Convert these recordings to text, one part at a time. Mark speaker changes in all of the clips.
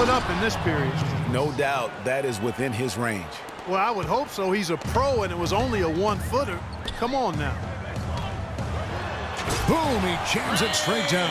Speaker 1: put up in this period.
Speaker 2: No doubt that is within his range.
Speaker 1: Well, I would hope so. He's a pro, and it was only a one-footer. Come on now.
Speaker 3: Boom, he jams it straight down.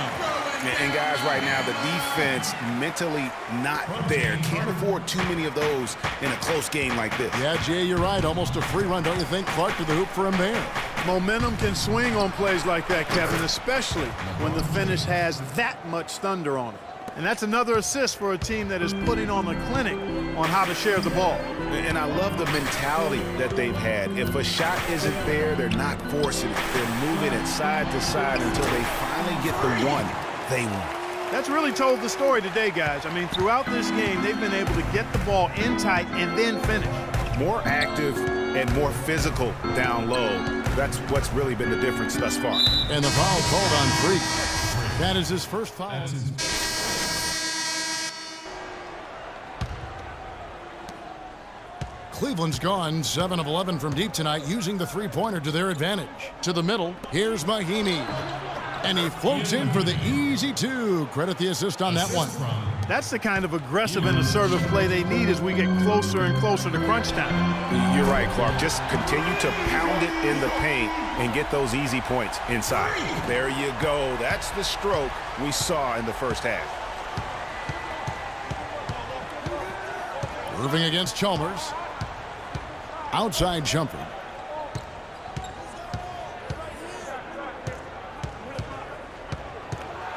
Speaker 2: And guys, right now, the defense mentally not there. Can't afford too many of those in a close game like this.
Speaker 3: Yeah, Jay, you're right. Almost a free run, don't you think? Clark to the hoop for him there.
Speaker 1: Momentum can swing on plays like that, Kevin, especially when the finish has that much thunder on it. And that's another assist for a team that is putting on a clinic on how to share the ball.
Speaker 2: And I love the mentality that they've had. If a shot isn't there, they're not forcing it. They're moving it side to side until they finally get the one they want.
Speaker 1: That's really told the story today, guys. I mean, throughout this game, they've been able to get the ball in tight and then finish.
Speaker 2: More active and more physical down low. That's what's really been the difference thus far.
Speaker 3: And the foul called on Freak. That is his first foul. Cleveland's gone 7 of 11 from deep tonight, using the three-pointer to their advantage. To the middle, here's Mahimi. And he floats in for the easy two. Credit the assist on that one.
Speaker 1: That's the kind of aggressive and assertive play they need as we get closer and closer to crunch time.
Speaker 2: You're right, Clark. Just continue to pound it in the paint and get those easy points inside. There you go. That's the stroke we saw in the first half.
Speaker 3: Irving against Chalmers. Outside jumper.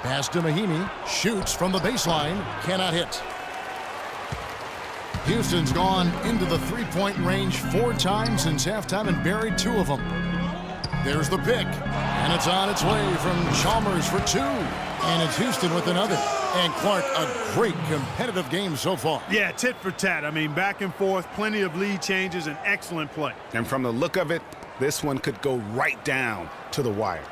Speaker 3: Pass to Mahimi. Shoots from the baseline. Cannot hit. Houston's gone into the three-point range 4 times since halftime and buried 2 of them. There's the pick. And it's on its way from Chalmers for 2. And it's Houston with another. And Clark, a great competitive game so far.
Speaker 1: Yeah, tit for tat. I mean, back and forth, plenty of lead changes, and excellent play.
Speaker 2: And from the look of it, this one could go right down to the wire.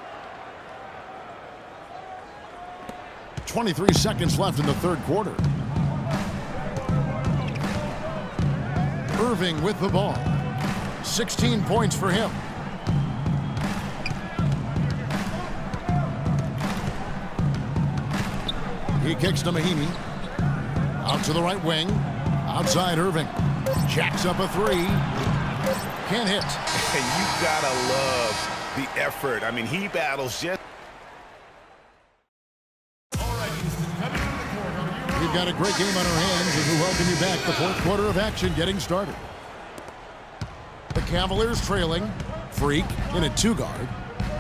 Speaker 3: 23 seconds left in the third quarter. Irving with the ball. 16 points for him. He kicks to Mahimi. Out to the right wing. Outside Irving. Jacks up a 3. Can't hit.
Speaker 2: And you gotta love the effort. I mean, he battles just.
Speaker 3: We've got a great game on our hands as we welcome you back. The fourth quarter of action getting started. The Cavaliers trailing. Freak in a 2-guard.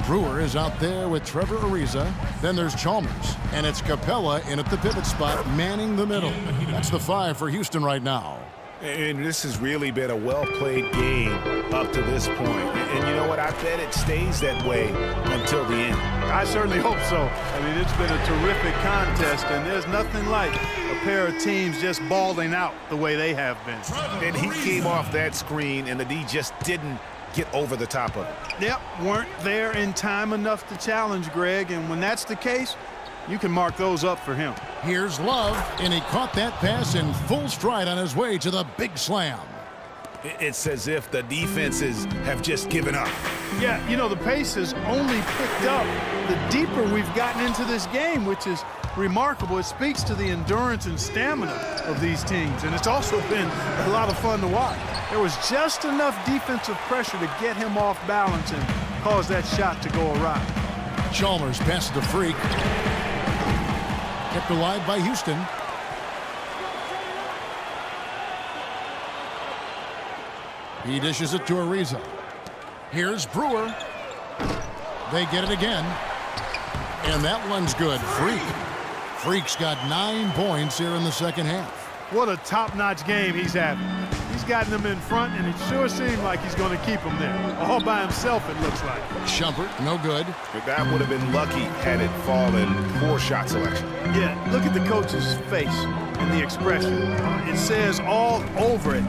Speaker 3: Brewer is out there with Trevor Ariza. Then there's Chalmers. And it's Capella in at the pivot spot, manning the middle. That's the 5 for Houston right now.
Speaker 2: And this has really been a well-played game up to this point. And you know what? I bet it stays that way until the end.
Speaker 1: I certainly hope so. I mean, it's been a terrific contest, and there's nothing like a pair of teams just balling out the way they have been.
Speaker 2: And he came off that screen, and the D just didn't get over the top of it.
Speaker 1: Yep, weren't there in time enough to challenge Greg, and when that's the case, you can mark those up for him.
Speaker 3: Here's Love, and he caught that pass in full stride on his way to the big slam.
Speaker 2: It's as if the defenses have just given up.
Speaker 1: Yeah, you know, the pace has only picked up the deeper we've gotten into this game, which is remarkable. It speaks to the endurance and stamina of these teams, and it's also been a lot of fun to watch. There was just enough defensive pressure to get him off balance and cause that shot to go awry.
Speaker 3: Chalmers passes to Freak. Kept alive by Houston. He dishes it to Ariza. Here's Brewer. They get it again. And that one's good. Freak's got 9 points here in the second half.
Speaker 1: What a top-notch game he's having. He's gotten them in front, and it sure seemed like he's going to keep them there. All by himself, it looks like.
Speaker 3: Shumpert, no good.
Speaker 2: But that would have been lucky had it fallen. Poor shot selection.
Speaker 1: Yeah, look at the coach's face and the expression. It says all over it,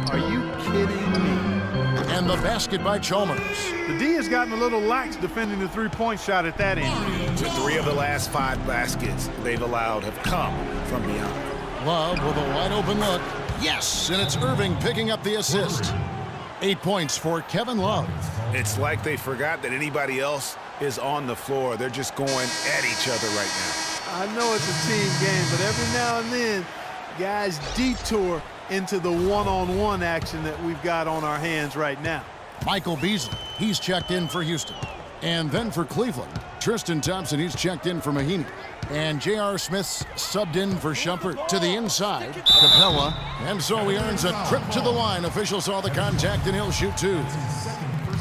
Speaker 1: "Are you kidding me?"
Speaker 3: And the basket by Chalmers.
Speaker 1: The D has gotten a little lax defending the three-point shot at that end.
Speaker 2: 3 of the last 5 baskets they've allowed have come from beyond.
Speaker 3: Love with a wide-open look. Yes, and it's Irving picking up the assist. 8 points for Kevin Love.
Speaker 2: It's like they forgot that anybody else is on the floor. They're just going at each other right now.
Speaker 1: I know it's a team game, but every now and then Guys detour into the one-on-one action that we've got on our hands right now.
Speaker 3: Michael Beasley, he's checked in for Houston. And then for Cleveland, Tristan Thompson, he's checked in for Mahinmi. And J.R. Smith's subbed in for Shumpert. To the inside, Capella. And so he earns a trip to the line. Official saw the contact, and he'll shoot two.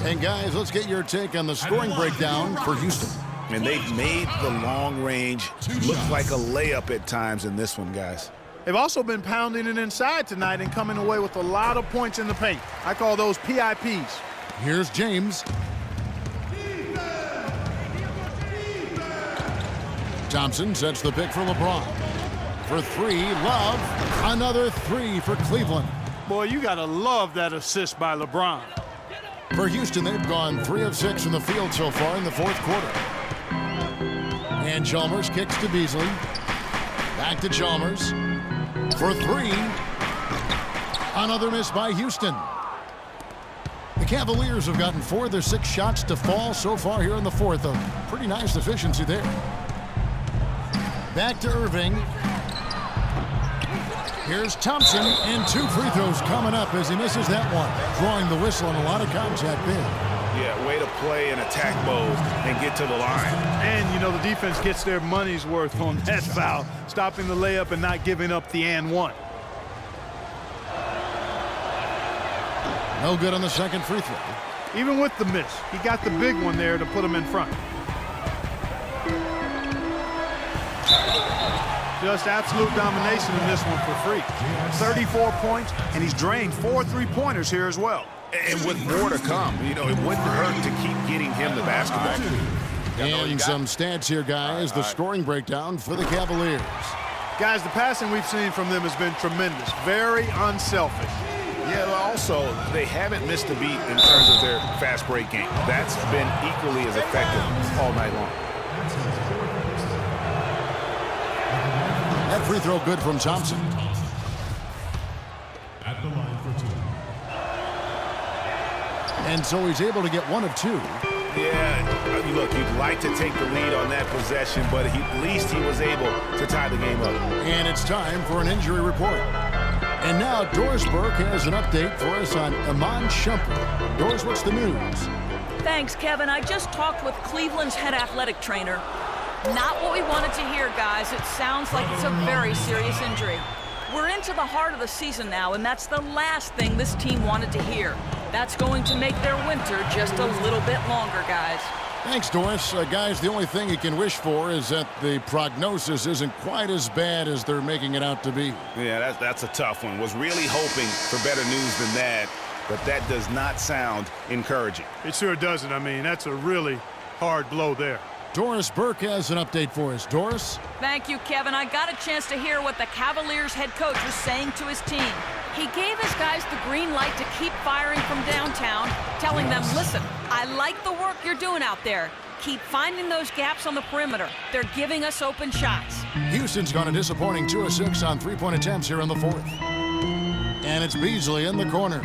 Speaker 3: And guys, let's get your take on the scoring breakdown for Houston.
Speaker 2: And they've made the long range look like a layup at times in this one, guys.
Speaker 1: They've also been pounding it inside tonight and coming away with a lot of points in the paint. I call those PIPs.
Speaker 3: Here's James. Thompson sets the pick for LeBron. For three, Love. Another three for Cleveland.
Speaker 1: Boy, you got to love that assist by LeBron.
Speaker 3: For Houston, they've gone 3 of 6 from the field so far in the fourth quarter. And Chalmers kicks to Beasley. Back to Chalmers. For three. Another miss by Houston. The Cavaliers have gotten 4 of their 6 shots to fall so far here in the fourth. A pretty nice efficiency there. Back to Irving. Here's Thompson, and 2 free throws coming up as he misses that one. Drawing the whistle and a lot of contact there.
Speaker 2: Yeah, way to play in attack mode and get to the line.
Speaker 1: And, you know, the defense gets their money's worth on that foul, stopping the layup and not giving up the and one.
Speaker 3: No good on the second free throw.
Speaker 1: Even with the miss, he got the big one there to put him in front. Just absolute domination in this one for free. 34 points, and he's drained 4 3-pointers here as well.
Speaker 2: And with more to come, you know, it wouldn't hurt to keep getting him the basketball.
Speaker 3: And some stats here, guys. The scoring breakdown for the Cavaliers.
Speaker 1: Guys, the passing we've seen from them has been tremendous. Very unselfish.
Speaker 2: Yeah, also, they haven't missed a beat in terms of their fast break game. That's been equally as effective all night long.
Speaker 3: That free throw good from Thompson.
Speaker 4: At the line for 2.
Speaker 3: And so he's able to get 1 of 2.
Speaker 2: Yeah, look, you'd like to take the lead on that possession, but at least he was able to tie the game up.
Speaker 3: And it's time for an injury report. And now Doris Burke has an update for us on Iman Shumpert. Doris, what's the news?
Speaker 5: Thanks, Kevin. I just talked with Cleveland's head athletic trainer. Not what we wanted to hear, guys. It sounds like it's a very serious injury. We're into the heart of the season now, and that's the last thing this team wanted to hear. That's going to make their winter just a little bit longer, guys.
Speaker 3: Thanks, Doris. Guys, the only thing you can wish for is that the prognosis isn't quite as bad as they're making it out to be.
Speaker 2: Yeah, that's a tough one. Was really hoping for better news than that, but that does not sound encouraging.
Speaker 1: It sure doesn't. I mean, that's a really hard blow there.
Speaker 3: Doris Burke has an update for us. Doris?
Speaker 5: Thank you, Kevin. I got a chance to hear what the Cavaliers head coach was saying to his team. He gave his guys the green light to keep firing from downtown, telling them, listen, I like the work you're doing out there. Keep finding those gaps on the perimeter. They're giving us open shots.
Speaker 3: Houston's gone a disappointing 2 of 6 on 3-point attempts here in the fourth. And it's Beasley in the corner.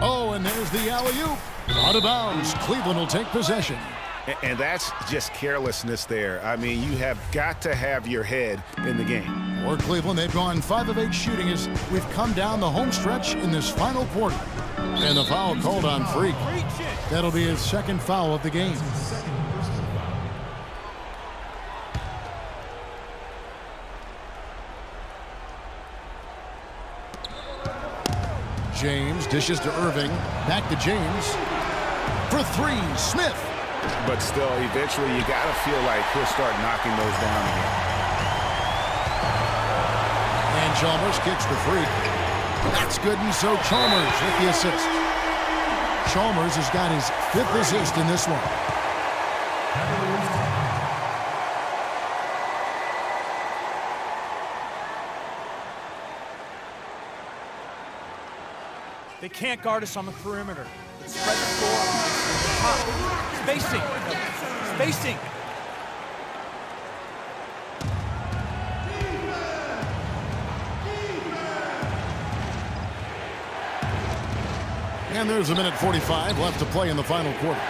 Speaker 3: Oh, and there's the alley-oop. Out of bounds. Cleveland will take possession.
Speaker 2: And that's just carelessness there. I mean, you have got to have your head in the game.
Speaker 3: For Cleveland, they've gone 5 of 8 shooting as we've come down the home stretch in this final quarter. And the foul called on Freak. That'll be his second foul of the game. James dishes to Irving. Back to James. For 3, Smith.
Speaker 2: But still, eventually, you got to feel like he'll start knocking those down again.
Speaker 3: And Chalmers kicks the free. That's good, and so Chalmers with the assist. Chalmers has got his 5th assist in this one.
Speaker 6: They can't guard us on the perimeter. Spread the floor. Top. Spacing. Spacing.
Speaker 3: And there's a minute 45 left to play in the final quarter.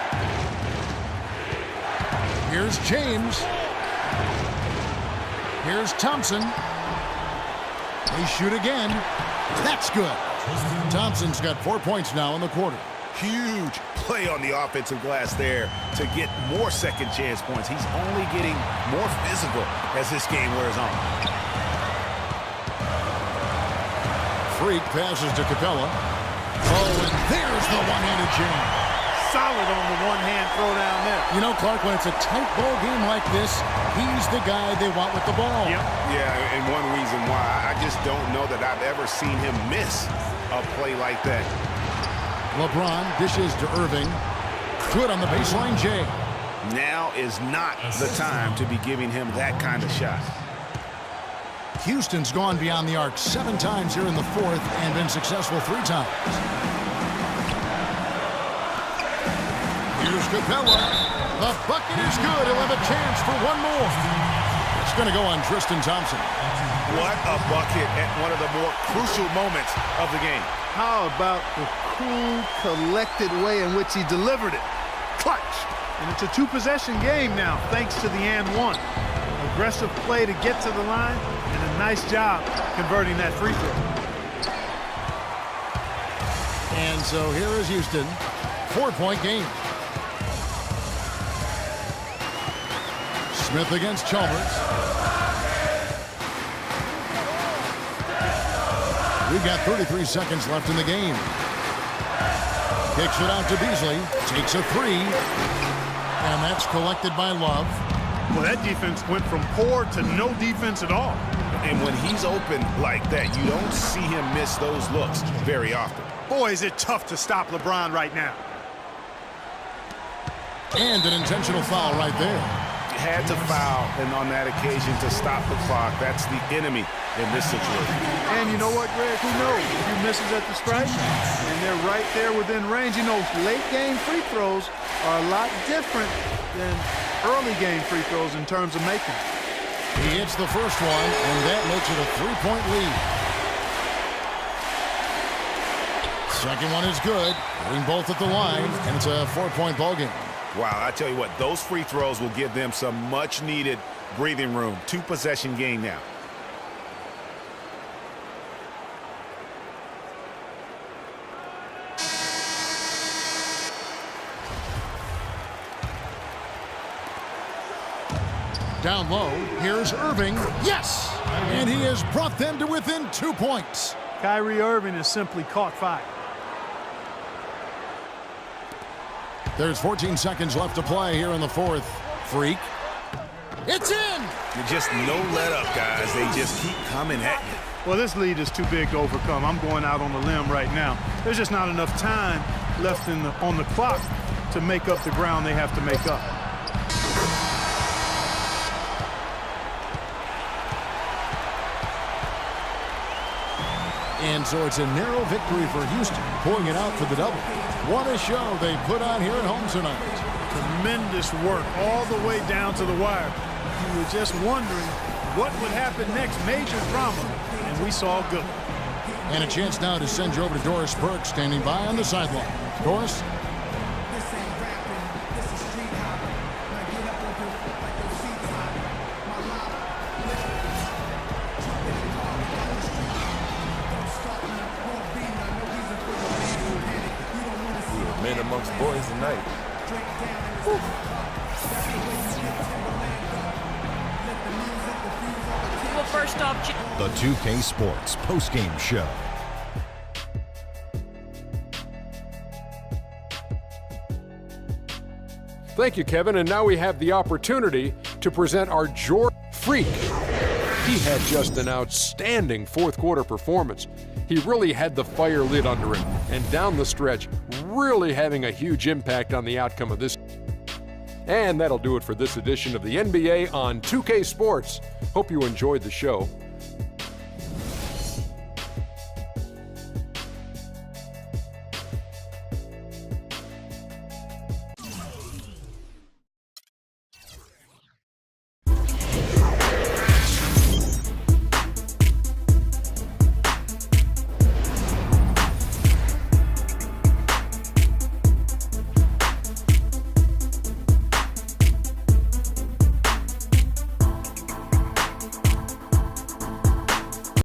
Speaker 3: Here's James. Here's Thompson. They shoot again. That's good. Thompson's got 4 points now in the quarter.
Speaker 2: Huge play on the offensive glass there to get more second chance points. He's only getting more physical as this game wears on.
Speaker 3: Freak passes to Capella. Oh, and there's the one-handed jam.
Speaker 1: Solid on the one-hand throw down there.
Speaker 3: You know, Clark, when it's a tight ball game like this, he's the guy they want with the ball.
Speaker 1: Yep.
Speaker 2: Yeah, and one reason why, I just don't know that I've ever seen him miss a play like that.
Speaker 3: LeBron dishes to Irving. Good on the baseline, Jay.
Speaker 2: Now is not the time to be giving him that kind of shot.
Speaker 3: Houston's gone beyond the arc 7 times here in the fourth and been successful 3 times. Here's Capella. The bucket is good. He'll have a chance for one more. It's going to go on Tristan Thompson.
Speaker 2: What a bucket at one of the more crucial moments of the game.
Speaker 1: How about the cool, collected way in which he delivered it? Clutch. And it's a 2-possession game now, thanks to the and one. Aggressive play to get to the line, and a nice job converting that free throw.
Speaker 3: And so here is Houston. 4-point game. Smith against Chalmers. We've got 33 seconds left in the game. Kicks it out to Beasley. Takes a 3. And that's collected by Love.
Speaker 1: Well, that defense went from poor to no defense at all.
Speaker 2: And when he's open like that, you don't see him miss those looks very often.
Speaker 1: Boy, is it tough to stop LeBron right now.
Speaker 3: And an intentional foul right there.
Speaker 2: Had to foul, and on that occasion to stop the clock. That's the enemy in this situation.
Speaker 1: And you know what, Greg? Who knows? A few misses at the stripe, and they're right there within range. You know, late-game free throws are a lot different than early-game free throws in terms of making.
Speaker 3: He hits the first one, and that makes it a 3-point lead. Second one is good. Hitting both at the line, and it's a 4-point ball game.
Speaker 2: Wow, I tell you what, those free throws will give them some much-needed breathing room. 2-possession game now.
Speaker 3: Down low, here's Irving. Yes! And he has brought them to within 2 points.
Speaker 1: Kyrie Irving has simply caught fire.
Speaker 3: There's 14 seconds left to play here in the fourth. Freak. It's in!
Speaker 2: Just no let up, guys. They just keep coming at you.
Speaker 1: Well, this lead is too big to overcome. I'm going out on the limb right now. There's just not enough time left on the clock to make up the ground they have to make up.
Speaker 3: And so it's a narrow victory for Houston, pulling it out for the double. What a show they put on here at home tonight.
Speaker 1: Tremendous work all the way down to the wire. You were just wondering what would happen next. Major drama, and we saw good.
Speaker 3: And a chance now to send you over to Doris Burke, standing by on the sideline. Doris?
Speaker 4: Men amongst boys tonight.
Speaker 5: Well, first off,
Speaker 7: The 2K Sports postgame show.
Speaker 8: Thank you, Kevin. And now we have the opportunity to present our George Freak. He had just an outstanding fourth quarter performance. He really had the fire lit under him, and down the stretch, really having a huge impact on the outcome of this. And that'll do it for this edition of the NBA on 2K Sports. Hope you enjoyed the show.